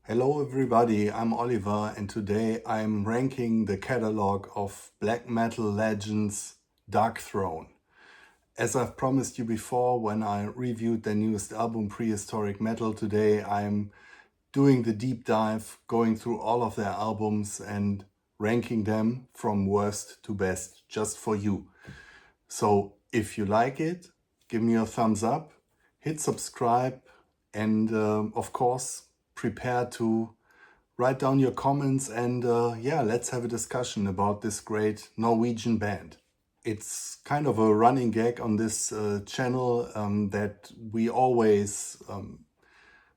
Hello everybody, I'm Oliver and today I'm ranking the catalog of black metal legends Darkthrone. As I've promised you before when I reviewed their newest album Prehistoric Metal, today I'm doing the deep dive, going through all of their albums and ranking them from worst to best just for you. So if you like it, give me a thumbs up, hit subscribe and of course prepare to write down your comments and let's have a discussion about this great Norwegian band. It's kind of a running gag on this channel that we always,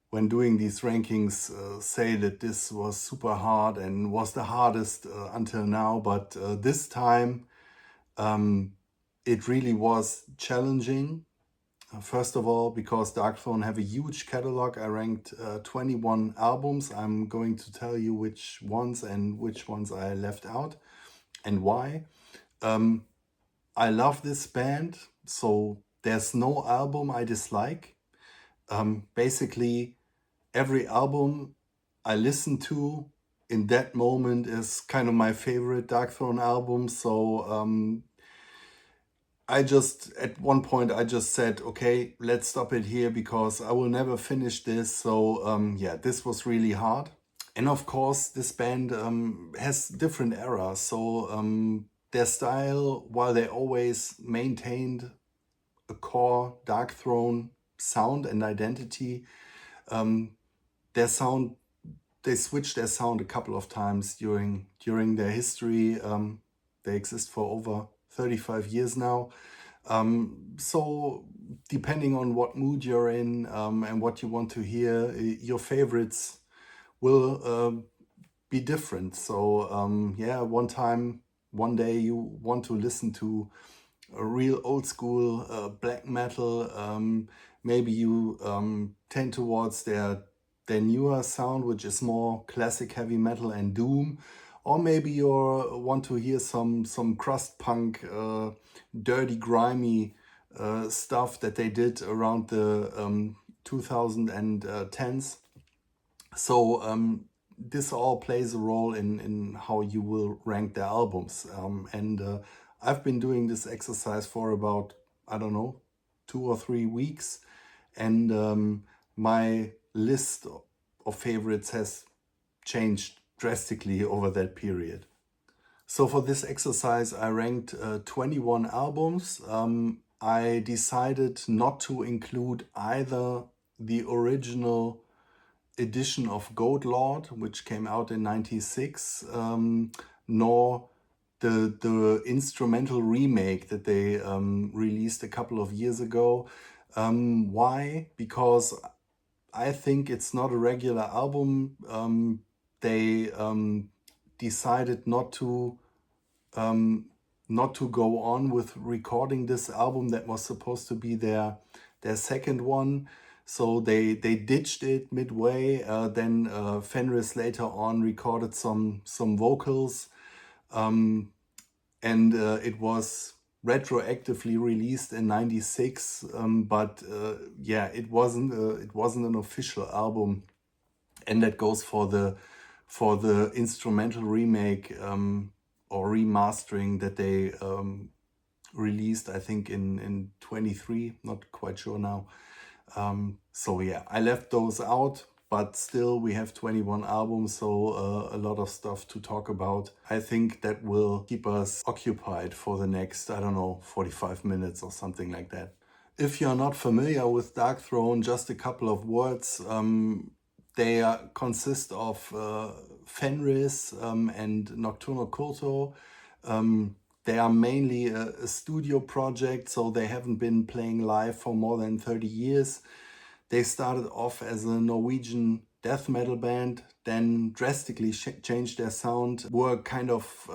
when doing these rankings, say that this was super hard and was the hardest until now. But this time it really was challenging. First of all, because Darkthrone have a huge catalog, I ranked 21 albums. I'm going to tell you which ones and which ones I left out and why. I love this band, so there's no album I dislike. Basically, every album I listen to in that moment is kind of my favorite Darkthrone album. So at one point, I just said, okay, let's stop it here because I will never finish this. So this was really hard. And of course, this band has different eras. So their style, while they always maintained a core Darkthrone sound and identity, their sound, they switched their sound a couple of times during their history. They exist for over 35 years now. So depending on what mood you're in and what you want to hear, your favorites will be different. So one day you want to listen to a real old school black metal. Maybe you tend towards their newer sound, which is more classic heavy metal and doom. Or maybe you want to hear some crust punk, dirty, grimy stuff that they did around the 2010s. So this all plays a role in how you will rank their albums. And I've been doing this exercise for about, I don't know, 2 or 3 weeks. And my list of favorites has changed drastically over that period. So for this exercise, I ranked 21 albums. I decided not to include either the original edition of Goat Lord, which came out in '96, nor the instrumental remake that they released a couple of years ago. Why? Because I think it's not a regular album. They decided not to go on with recording this album that was supposed to be their second one. So they ditched it midway. Then Fenris later on recorded some vocals, and it was retroactively released in '96. But it wasn't an official album, and that goes for the instrumental remake or remastering that they released, I think in 23, not quite sure now. I left those out, but still we have 21 albums, so a lot of stuff to talk about. I think that will keep us occupied for the next, I don't know, 45 minutes or something like that. If you're not familiar with Darkthrone, just a couple of words. They consist of Fenris and Nocturnal Culto. They are mainly a studio project, so they haven't been playing live for more than 30 years. They started off as a Norwegian death metal band, then drastically changed their sound, were kind of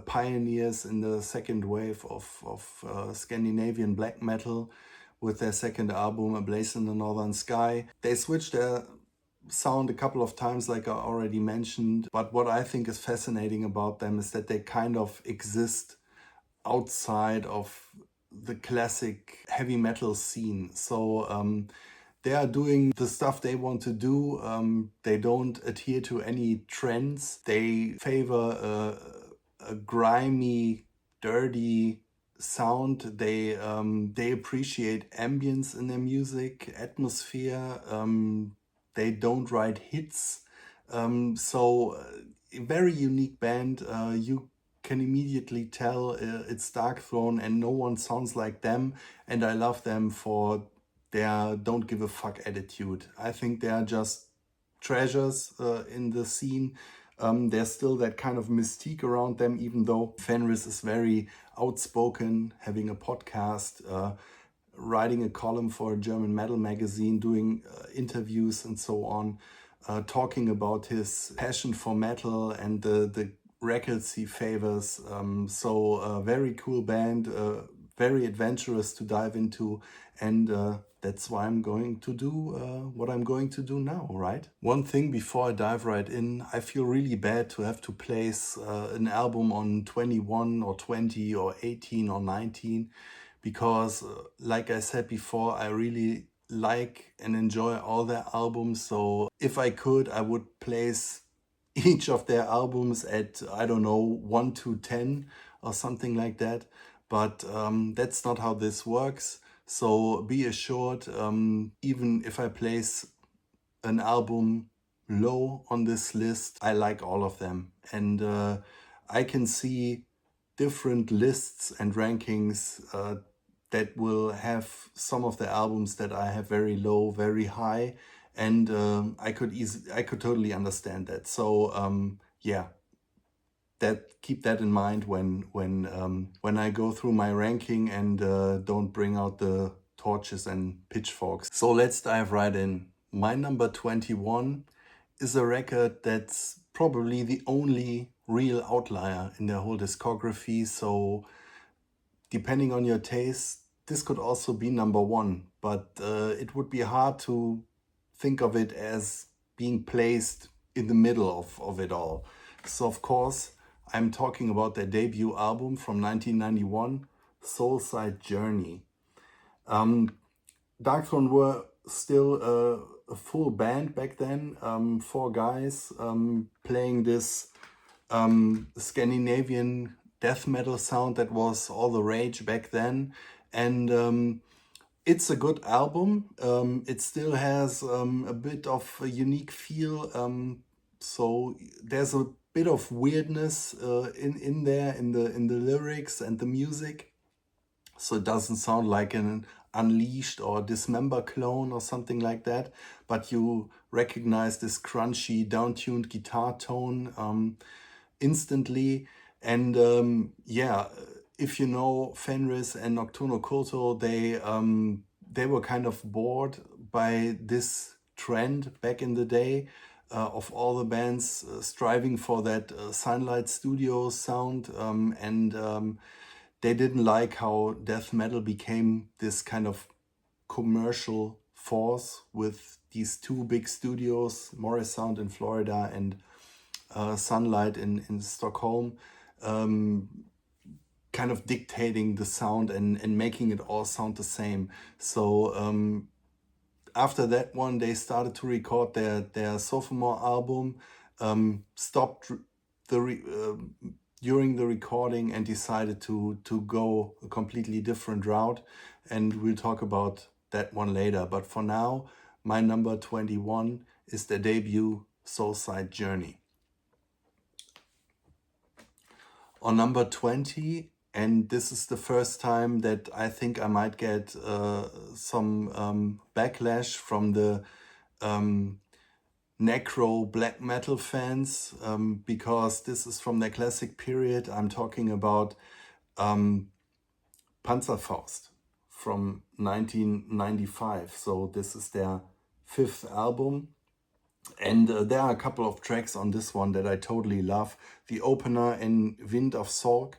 pioneers in the second wave of Scandinavian black metal with their second album, A Blaze in the Northern Sky. They switched their sound a couple of times, like I already mentioned, but what I think is fascinating about them is that they kind of exist outside of the classic heavy metal scene. So They are doing the stuff they want to do. They don't adhere to any trends. They favor a grimy, dirty sound. They appreciate ambience in their music, atmosphere. They don't write hits. A very unique band. You can immediately tell it's Darkthrone, and no one sounds like them. And I love them for their don't give a fuck attitude. I think they are just treasures in the scene. There's still that kind of mystique around them, even though Fenris is very outspoken, having a podcast, writing a column for a German metal magazine, doing interviews and so on, talking about his passion for metal and the records he favors. Very cool band, very adventurous to dive into, and that's why I'm going to do what I'm going to do now, right? One thing before I dive right in, I feel really bad to have to place an album on 21 or 20 or 18 or 19, because like I said before, I really like and enjoy all their albums. So if I could, I would place each of their albums at, I don't know, 1 to 10 or something like that. But that's not how this works. So be assured, even if I place an album low on this list, I like all of them. And I can see different lists and rankings that will have some of the albums that I have very low, very high, and I could totally understand that. So yeah, keep that in mind when I go through my ranking, and don't bring out the torches and pitchforks. So let's dive right in. My number 21 is a record that's probably the only real outlier in their whole discography. So depending on your taste, this could also be number one, but it would be hard to think of it as being placed in the middle of it all. So of course, I'm talking about their debut album from 1991, Soulside Journey. Darkthrone were still a full band back then, 4 guys playing this Scandinavian death metal sound that was all the rage back then. And it's a good album. It still has a bit of a unique feel. So there's a bit of weirdness in there in the lyrics and the music. So it doesn't sound like an Unleashed or Dismember clone or something like that, but you recognize this crunchy, down-tuned guitar tone instantly. And yeah, if you know Fenris and Nocturno Culto, they were kind of bored by this trend back in the day of all the bands striving for that Sunlight Studio sound, and they didn't like how death metal became this kind of commercial force with these 2 big studios, Morris Sound in Florida and Sunlight in Stockholm, kind of dictating the sound and making it all sound the same. So after that one, they started to record their sophomore album, stopped during the recording, and decided to go a completely different route. And we'll talk about that one later. But for now, my number 21 is their debut, Soulside Journey. On number 20, and this is the first time that I think I might get some backlash from the necro black metal fans, because this is from their classic period. I'm talking about Panzerfaust from 1995. So this is their 5th album. And there are a couple of tracks on this one that I totally love. The opener in Wind of Sorg,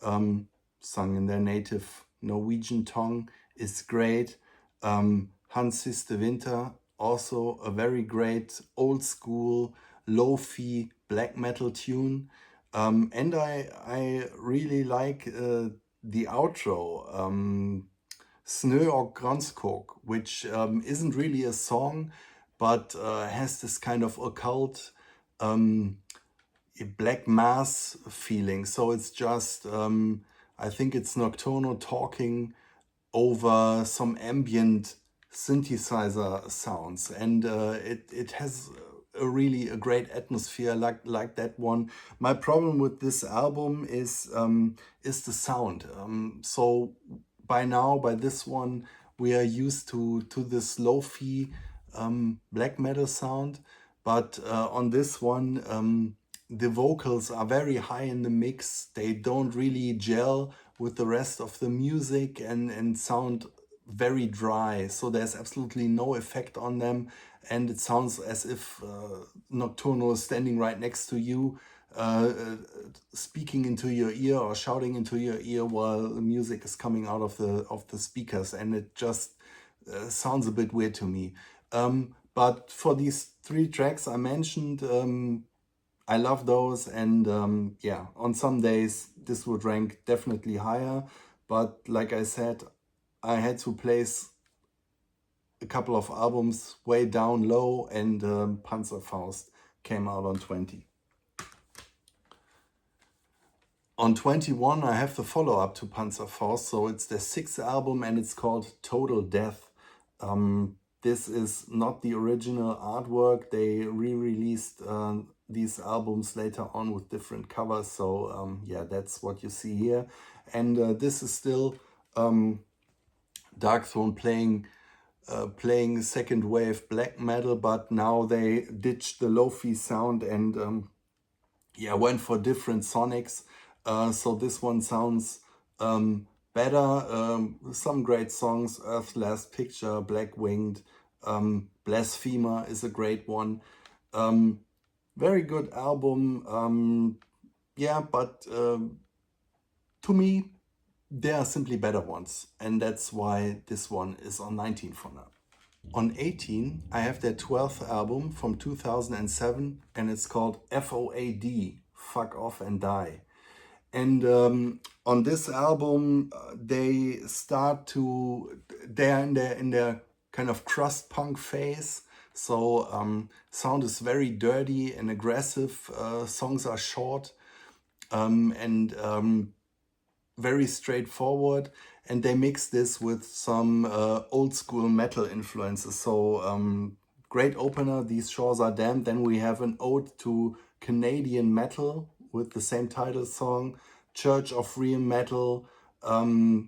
sung in their native Norwegian tongue, is great. Hans Siste Winter, also a very great old school lo-fi black metal tune. And I really like the outro. Snø og Granskog, which isn't really a song, but has this kind of occult black mass feeling. So it's just, I think it's Nocturno talking over some ambient synthesizer sounds, and it has a great atmosphere like that one. My problem with this album is the sound. So by this one we are used to this lo-fi black metal sound, but on this one the vocals are very high in the mix. They don't really gel with the rest of the music and sound very dry. So there's absolutely no effect on them. And it sounds as if Nocturno is standing right next to you, speaking into your ear or shouting into your ear while the music is coming out of the speakers. And it just sounds a bit weird to me. But for these 3 tracks I mentioned, I love those, and yeah, on some days this would rank definitely higher, but like I said, I had to place a couple of albums way down low, and Panzerfaust came out on 20. On 21 I have the follow-up to Panzerfaust, so it's their 6th album and it's called Total Death. This is not the original artwork. They re-released these albums later on with different covers. So yeah, that's what you see here. And this is still Darkthrone playing second wave black metal, but now they ditched the lo-fi sound and yeah, went for different sonics. So this one sounds better. Some great songs: Earth's Last Picture, Black Winged, Blasphemer is a great one. Very good album. Yeah, but to me, there are simply better ones, and that's why this one is on 19 for now. On 18, I have their 12th album from 2007, and it's called F.O.A.D, Fuck Off and Die. And on this album, they're in their kind of crust punk phase. So sound is very dirty and aggressive. Songs are short and very straightforward, and they mix this with some old school metal influences. So great opener, These Shores Are Damned. Then we have an ode to Canadian metal with the same title song, Church of Real Metal, The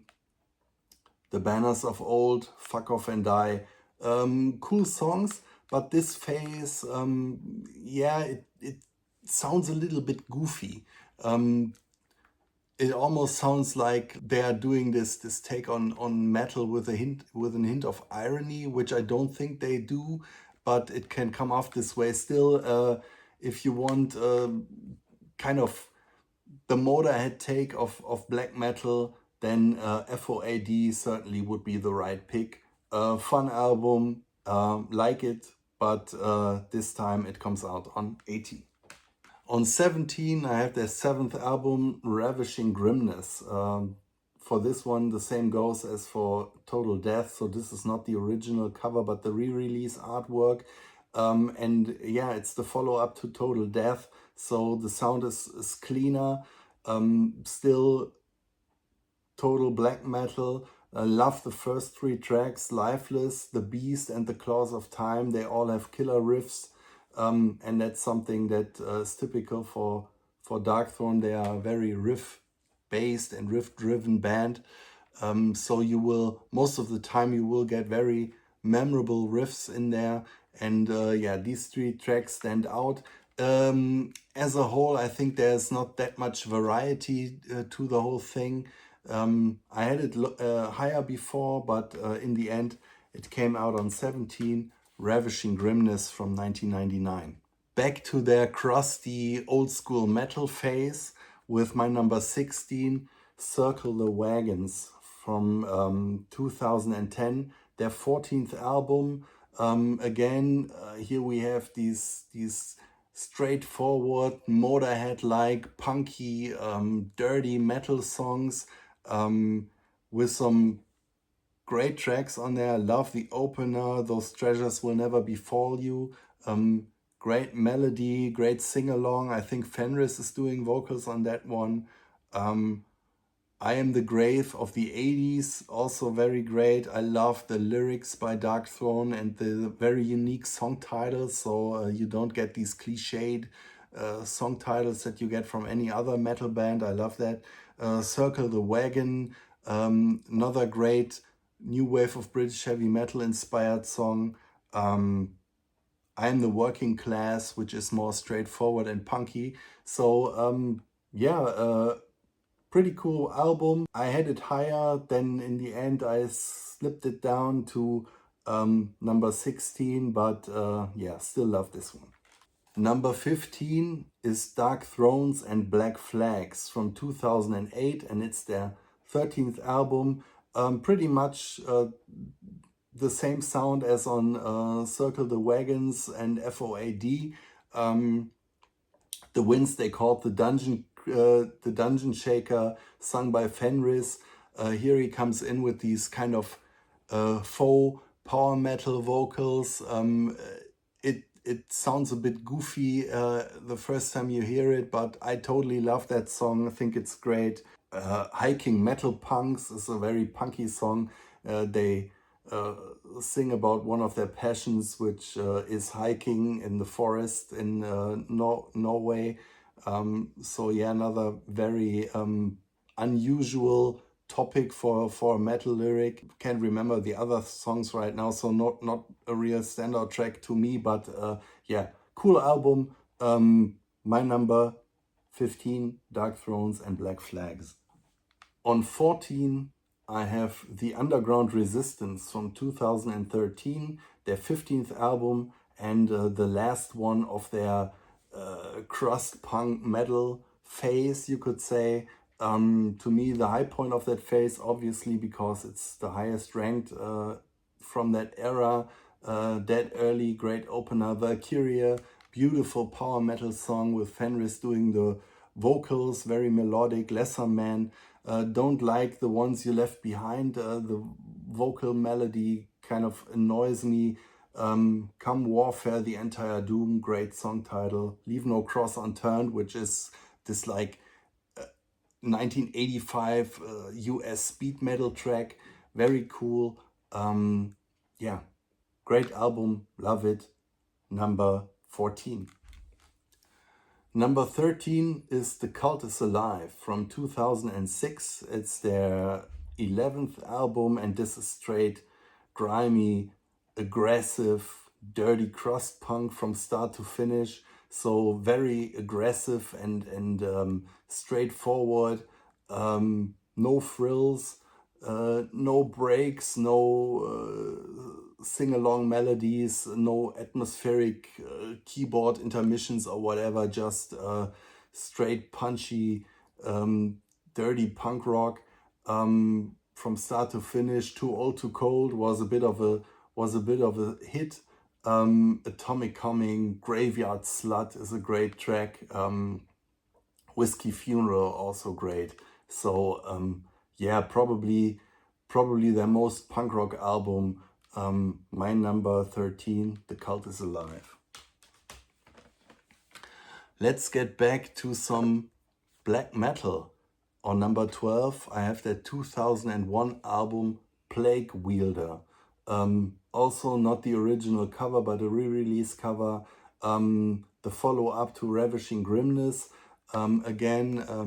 Banners of Old, Fuck Off and Die. Cool songs, but this phase, yeah, it sounds a little bit goofy. It almost sounds like they are doing this take on metal with an hint of irony, which I don't think they do, but it can come off this way still. If you want kind of the Motorhead take of black metal, then F.O.A.D certainly would be the right pick. Fun album, like it, but this time it comes out on 18. On 17, I have their 7th album, Ravishing Grimness. For this one, the same goes as for Total Death. So this is not the original cover, but the re-release artwork. And yeah, it's the follow-up to Total Death. So the sound is cleaner. Still total black metal. I love the first 3 tracks, Lifeless, The Beast, and The Claws of Time. They all have killer riffs. And that's something that is typical for Darkthrone. They are a very riff-based and riff-driven band. So most of the time you will get very memorable riffs in there. And yeah, these 3 tracks stand out. As a whole, I think there's not that much variety to the whole thing. I had it higher before, but in the end, it came out on 17. Ravishing Grimness from 1999. Back to their crusty old school metal phase with my number 16, Circle the Wagons from 2010, their 14th album. Again, here we have these straightforward Motorhead-like punky dirty metal songs with some great tracks on there. I love the opener, Those Treasures Will Never Befall You. Great melody, great sing-along. I think Fenris is doing vocals on that one. I Am the Grave of the 80s, also very great. I love the lyrics by Darkthrone and the very unique song titles, so you don't get these cliched song titles that you get from any other metal band. I love that. Circle the Wagon, another great new wave of British heavy metal inspired song. I'm the Working Class, which is more straightforward and punky. So pretty cool album. I had it higher, then in the end I slipped it down to number 16, but still love this one. Number 15 is Dark Thrones and Black Flags from 2008, and it's their 13th album. Pretty much the same sound as on Circle the Wagons and F.O.A.D. The Winds they called the Dungeon Shaker, sung by Fenris. Here he comes in with these kind of faux power metal vocals. It sounds a bit goofy the first time you hear it, but I totally love that song. I think it's great. Hiking Metal Punks is a very punky song. They sing about one of their passions, which is hiking in the forest in Norway. Another very unusual topic for a metal lyric. Can't remember the other songs right now, so not a real standout track to me, but cool album. My number 15, Dark Thrones and Black Flags. On 14, I have The Underground Resistance from 2013, their 15th album and the last one of their crust punk metal phase, you could say. To me, the high point of that phase, obviously, because it's the highest ranked from that era. That early great opener, Valkyria, beautiful power metal song with Fenris doing the vocals, very melodic. Lesser Man, don't like the Ones You Left Behind. The vocal melody kind of annoys me. Come Warfare, The Entire Doom, great song title. Leave No Cross Unturned, which is this like 1985 US speed metal track, very cool. Great album, love it. Number 14. Number 13 is The Cult Is Alive from 2006. It's their 11th album, and this is straight grimy, aggressive, dirty crust punk from start to finish. So very aggressive and straightforward. No frills, no breaks, no sing-along melodies, no atmospheric keyboard intermissions or whatever, just straight punchy, dirty punk rock from start to finish. Too Old Too Cold was a bit of a hit. Atomic Coming, Graveyard Slut is a great track. Whiskey Funeral also great. So probably their most punk rock album. My number 13, The Cult Is Alive. Let's get back to some black metal. On number 12, I have the 2001 album Plaguewielder. Also not the original cover, but a re-release cover. The follow-up to Ravishing Grimness. Again, a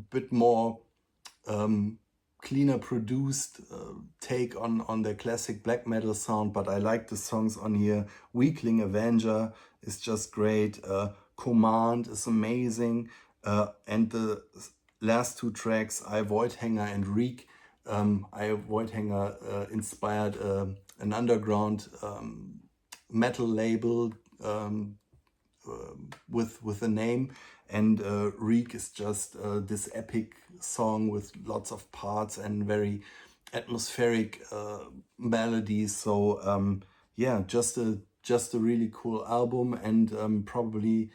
bit more cleaner produced take on the classic black metal sound, but I like the songs on here. Weakling Avenger is just great. Command is amazing. And the last two tracks, I Void Hanger and Reek. I Void Hanger inspired an underground metal label with a name, and Reek is just this epic song with lots of parts and very atmospheric melodies. So just a really cool album, and probably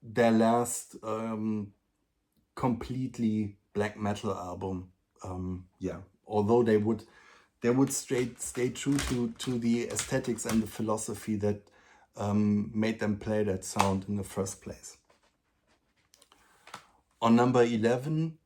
their last completely black metal album. yeah, although they would stay true to the aesthetics and the philosophy that made them play that sound in the first place. On number 11,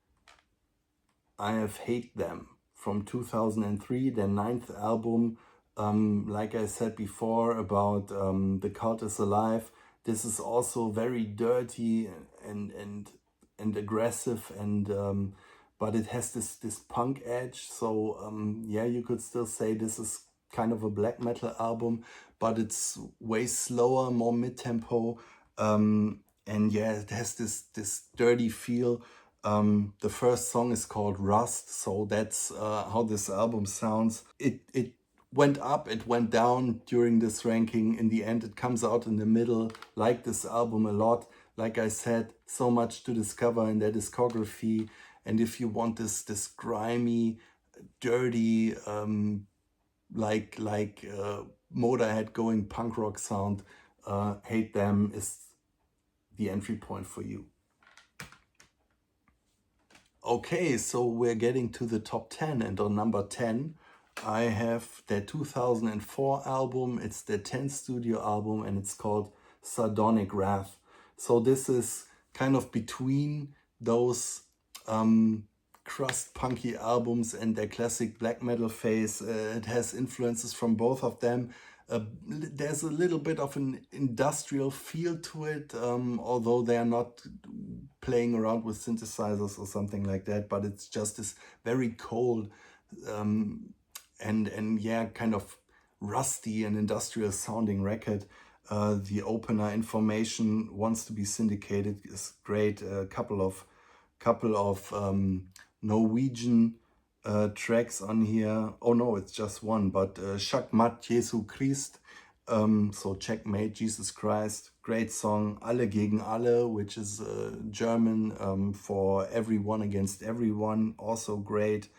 I have Hate Them from 2003, their 9th album. Like I said before about The Cult is Alive, this is also very dirty and aggressive, and but it has this punk edge. So yeah, you could still say this is kind of a black metal album, but it's way slower, more mid-tempo, and yeah, it has this dirty feel. The first song is called Rust, so that's how this album sounds. It went up, it went down during this ranking. In the end, it comes out in the middle. Like this album a lot. Like I said, so much to discover in their discography. And if you want this grimy, dirty, like Motorhead going punk rock sound, Hate Them is the entry point for you. Okay, so we're getting to the top 10, and on number 10 I have their 2004 album. It's their 10th studio album and it's called Sardonic Wrath. So this is kind of between those crust punky albums and their classic black metal phase. It has influences from both of them. There's a little bit of an industrial feel to it, although they are not playing around with synthesizers or something like that, but it's just this very cold and yeah, kind of rusty and industrial sounding record. The opener, Information Wants to Be Syndicated, is great. A couple of Norwegian tracks on here. Oh no, it's just one, but Shakmat Jesu Christ, so Checkmate Jesus Christ, great song. Alle gegen alle, which is German for everyone against everyone, also great.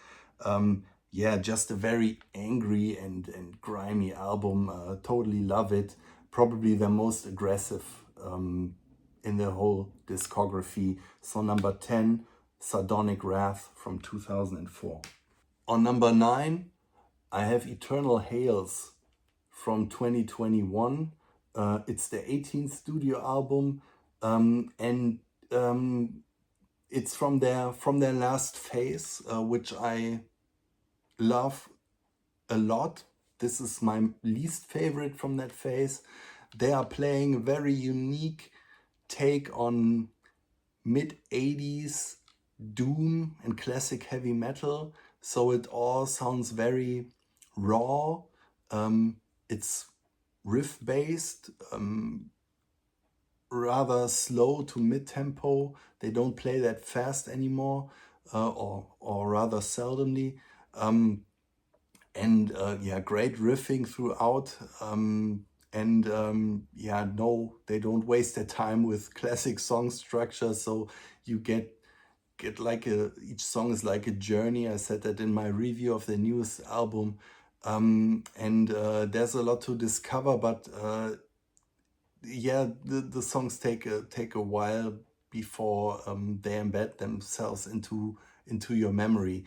Yeah, just a very angry and grimy album. Totally love it. Probably the most aggressive in the whole discography. So number 10, Sardonic Wrath from 2004. On number 9, I have Eternal Hails from 2021. It's the 18th studio album, and it's from their last phase, which I love a lot. This is my least favorite from that phase. They are playing a very unique take on mid-80s doom and classic heavy metal. So it all sounds very raw. It's riff-based, rather slow to mid-tempo. They don't play that fast anymore, or rather seldomly. Yeah, great riffing throughout. Yeah, no, they don't waste their time with classic song structure. So you get like each song is like a journey. I said that in my review of the newest album. There's a lot to discover, but yeah, the songs take a while before they embed themselves into your memory.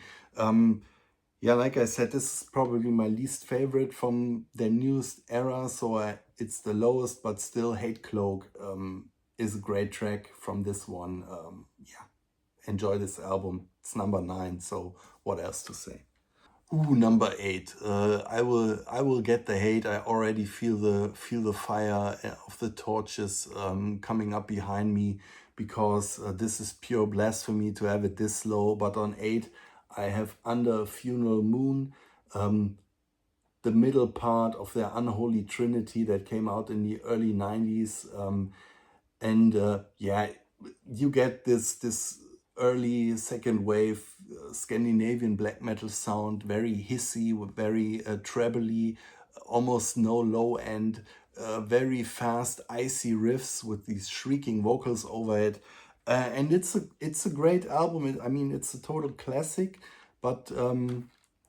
Yeah, like I said, this is probably my least favorite from their newest era, so it's the lowest, but still Hate Cloak is a great track from this one. Yeah, enjoy this album. It's number 9, so what else to say? Ooh, number 8. I will get the hate. I already feel the fire of the torches coming up behind me, because this is pure blasphemy to have it this low. But on 8, I have Under a Funeral Moon, the middle part of their Unholy Trinity that came out in the early 90s. Yeah, you get this early second wave Scandinavian black metal sound, very hissy, very trebly, almost no low end, very fast, icy riffs with these shrieking vocals over it. And it's a great album. I mean, it's a total classic, but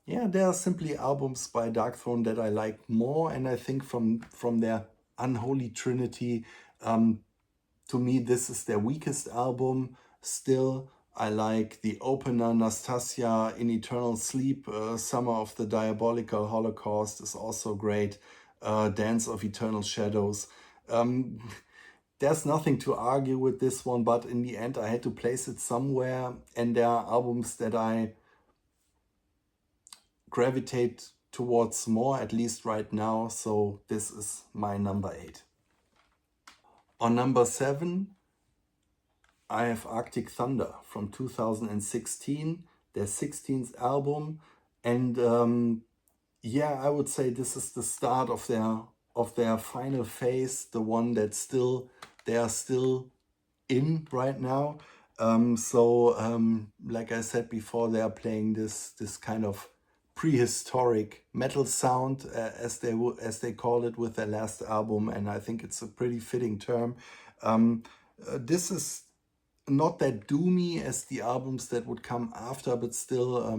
yeah, there are simply albums by Darkthrone that I like more, and I think from their Unholy Trinity, to me, this is their weakest album still, I like the opener, Nastasia in Eternal Sleep. Summer of the Diabolical Holocaust is also great. Dance of Eternal Shadows. There's nothing to argue with this one, but in the end I had to place it somewhere, and there are albums that I gravitate towards more, at least right now, so this is my number 8. On number 7, I have Arctic Thunder from 2016, their 16th album, and yeah, I would say this is the start of their final phase, the one that they are still in right now. Like I said before, they are playing this kind of prehistoric metal sound, as they call it with their last album, and I think it's a pretty fitting term. This is not that doomy as the albums that would come after, but still,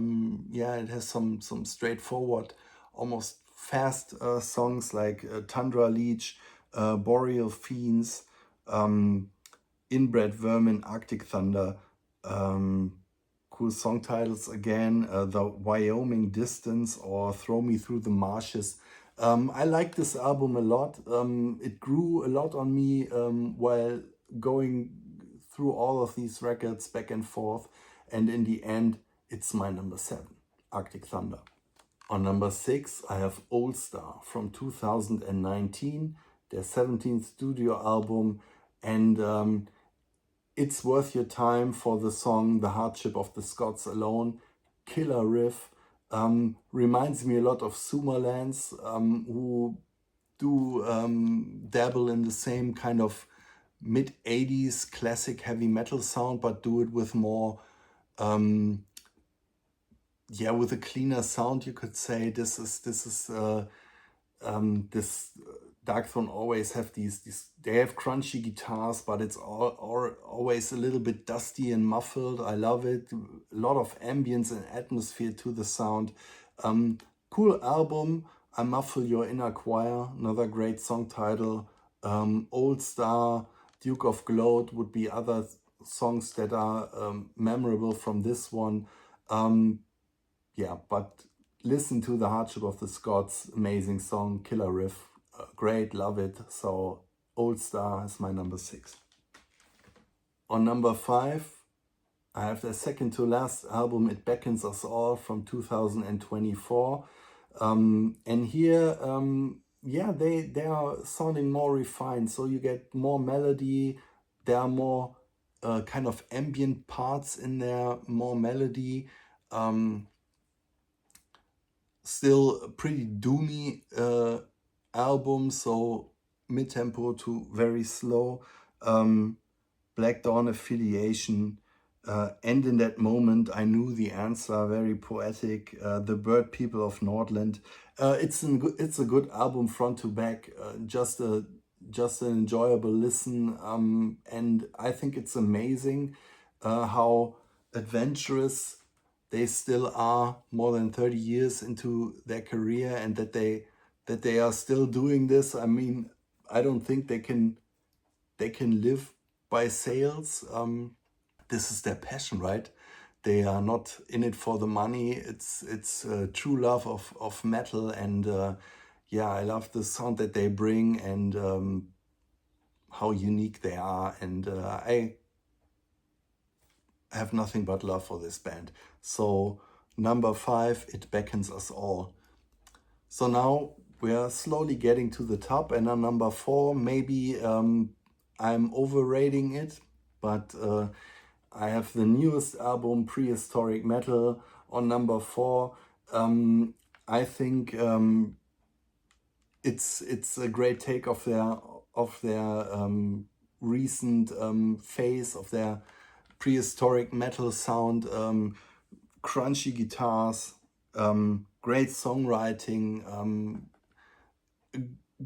yeah, it has some straightforward, almost fast songs like Tundra Leech, Boreal Fiends, Inbred Vermin, Arctic Thunder. Cool song titles again, The Wyoming Distance or Throw Me Through the Marshes. I like this album a lot. It grew a lot on me while going through all of these records back and forth. And in the end, it's my number 7, Arctic Thunder. On number 6, I have Old Star from 2019, their 17th studio album. And it's worth your time for the song The Hardship of the Scots Alone. Killer riff. Reminds me a lot of Sumerlands, who do dabble in the same kind of mid-80s classic heavy metal sound, but do it with more, yeah, with a cleaner sound, you could say. This Darkthrone always have these they have crunchy guitars, but it's always a little bit dusty and muffled. I love it. A lot of ambience and atmosphere to the sound. Cool album. I Muffle Your Inner Choir, another great song title. Old Star, Duke of Gloat would be other songs that are memorable from this one. Yeah, but listen to The Hardship of the Scots, amazing song, killer riff, great, love it. So Old Star is my number 6. On number 5, I have their second to last album, It Beckons Us All from 2024. And here, yeah, they are sounding more refined. So you get more melody, there are more kind of ambient parts in there, more melody. Still a pretty doomy album, so mid-tempo to very slow. Black Dawn affiliation. And in that moment, I knew the answer. Very poetic. The Bird People of Nordland. It's a good album front to back. Just an enjoyable listen. And I think it's amazing how adventurous they still are more than 30 years into their career, and that they are still doing this. I mean, I don't think they can live by sales. This is their passion, right? They are not in it for the money. It's true love of metal, and yeah, I love the sound that they bring, and how unique they are, and I have nothing but love for this band. So number 5, It Beckons Us All. So now we are slowly getting to the top, and on number 4, maybe I'm overrating it, but I have the newest album, Prehistoric Metal, on number 4. I think it's a great take of their recent phase of their prehistoric metal sound. Crunchy guitars, great songwriting,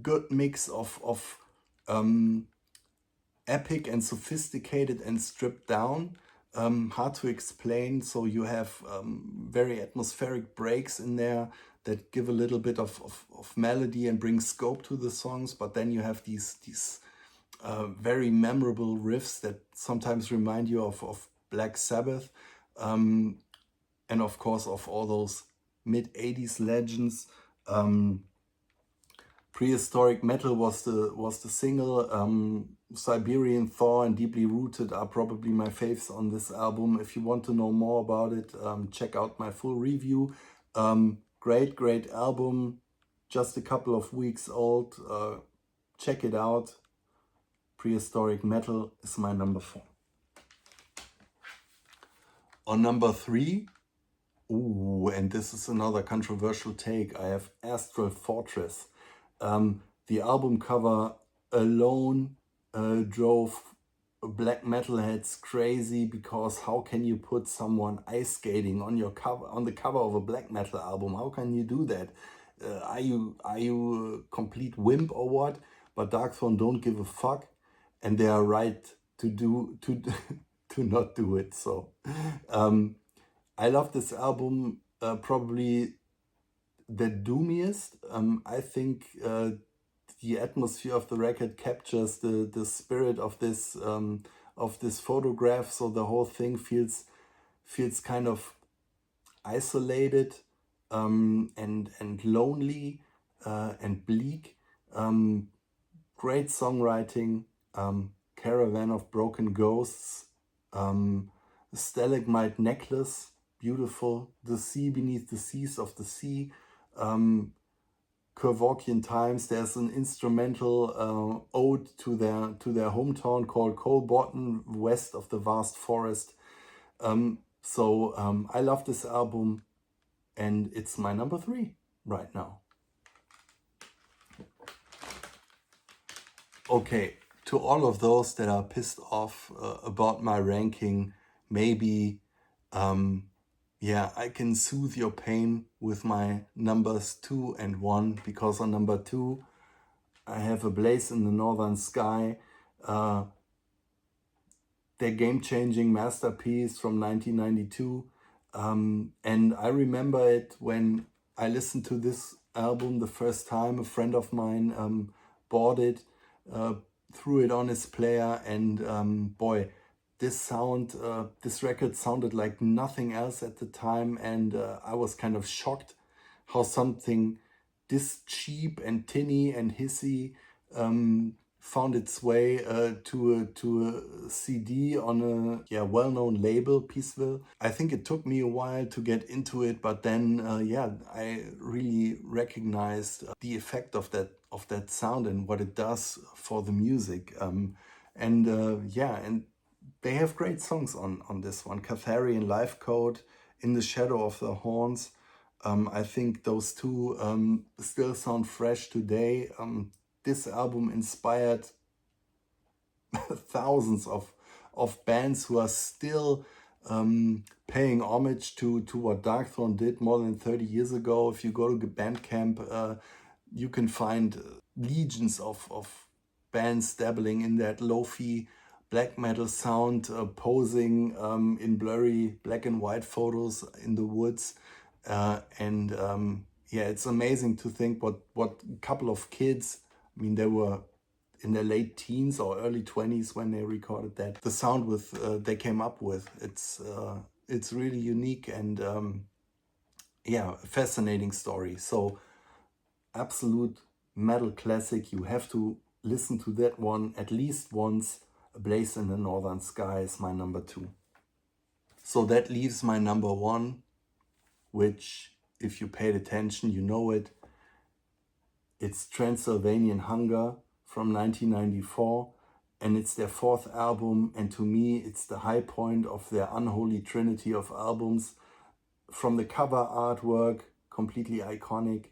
good mix of epic and sophisticated and stripped down. Hard to explain, so you have very atmospheric breaks in there that give a little bit of melody and bring scope to the songs, but then you have these very memorable riffs that sometimes remind you of Black Sabbath, and of course of all those mid-80s legends. Prehistoric Metal was the single. Siberian Thaw and Deeply Rooted are probably my faves on this album. If you want to know more about it, check out my full review. Great album, just a couple of weeks old. Check it out. Prehistoric Metal is my number 4. On number 3, and this is another controversial take, I have Astral Fortress. The album cover alone drove black metalheads crazy, because how can you put someone ice skating on your cover, on the cover of a black metal album? How can you do that? Are you a complete wimp or what? But Darkthrone don't give a fuck, and they are right to to not do it. So I love this album, probably the doomiest. I think the atmosphere of the record captures the spirit of this photograph. So the whole thing feels kind of isolated, and lonely, and bleak. Great songwriting, Caravan of Broken Ghosts, Stalagmite Necklace, beautiful. The Sea Beneath the Seas of the Sea, Kevorkian Times. There's an instrumental ode to their hometown called Colbotton, west of the vast forest. So I love this album, and it's my number 3 right now. Okay, to all of those that are pissed off about my ranking, maybe, yeah, I can soothe your pain with my numbers 2 and 1, because on number 2, I have A Blaze in the Northern Sky, their game-changing masterpiece from 1992. And I remember it when I listened to this album the first time. A friend of mine bought it, threw it on his player, and boy, this record sounded like nothing else at the time, and I was kind of shocked how something this cheap and tinny and hissy found its way to a CD on a well-known label, Peaceville. I think it took me a while to get into it, but then I really recognized the effect of that sound and what it does for the music. And they have great songs on this one. Catharian Life Code, In the Shadow of the Horns. I think those two still sound fresh today. This album inspired thousands of bands who are still paying homage to what Darkthrone did more than 30 years ago. If you go to Bandcamp, you can find legions of bands dabbling in that lo-fi black metal sound, posing in blurry black and white photos in the woods. It's amazing to think what a couple of kids, I mean, they were in their late teens or early 20s when they recorded that. The sound they came up with, it's really unique, and a fascinating story. So absolute metal classic. You have to listen to that one at least once. A Blaze in the Northern Sky is my number 2. So that leaves my number 1, which, if you paid attention, you know it. It's Transilvanian Hunger from 1994, and it's their 4th album, and to me it's the high point of their unholy trinity of albums. From the cover artwork, completely iconic,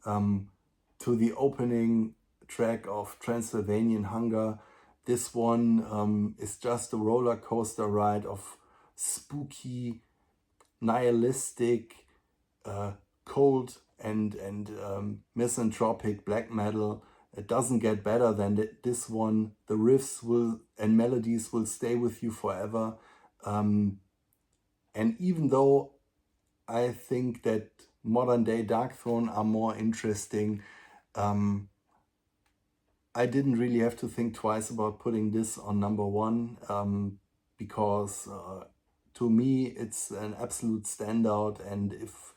to the opening track of Transilvanian Hunger, this one is just a roller coaster ride of spooky, nihilistic, cold and misanthropic black metal. It doesn't get better than this one. The riffs and melodies will stay with you forever. And even though I think that modern day Darkthrone are more interesting, I didn't really have to think twice about putting this on number 1, because to me, it's an absolute standout. And if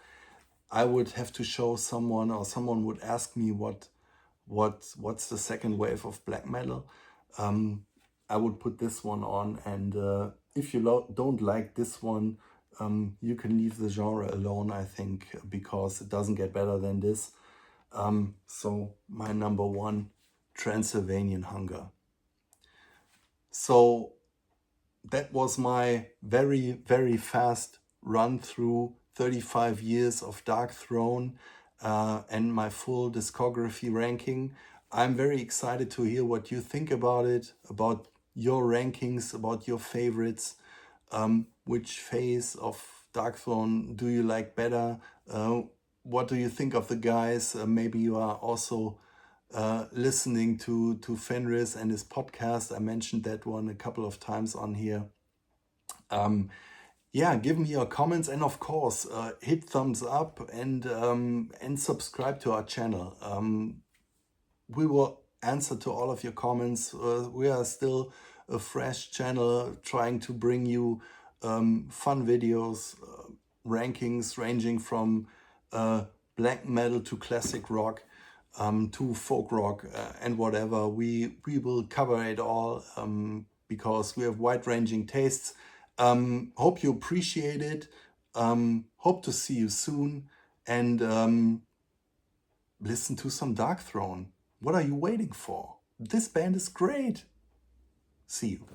I would have to show someone, or someone would ask me what's the second wave of black metal, I would put this one on. And if you don't like this one, you can leave the genre alone, I think, because it doesn't get better than this. So my number one, Transylvanian Hunger. So that was my very, very fast run through 35 years of Darkthrone and my full discography ranking. I'm very excited to hear what you think about it, about your rankings, about your favorites. Which phase of Darkthrone do you like better? What do you think of the guys? Maybe you are also listening to Fenris and his podcast. I mentioned that one a couple of times on here. Yeah, give me your comments, and of course, hit thumbs up and subscribe to our channel. We will answer to all of your comments. We are still a fresh channel trying to bring you fun videos, rankings ranging from black metal to classic rock, to folk rock, and whatever. We will cover it all because we have wide-ranging tastes. Hope you appreciate it. Hope to see you soon, and listen to some Darkthrone. What are you waiting for? This band is great. See you.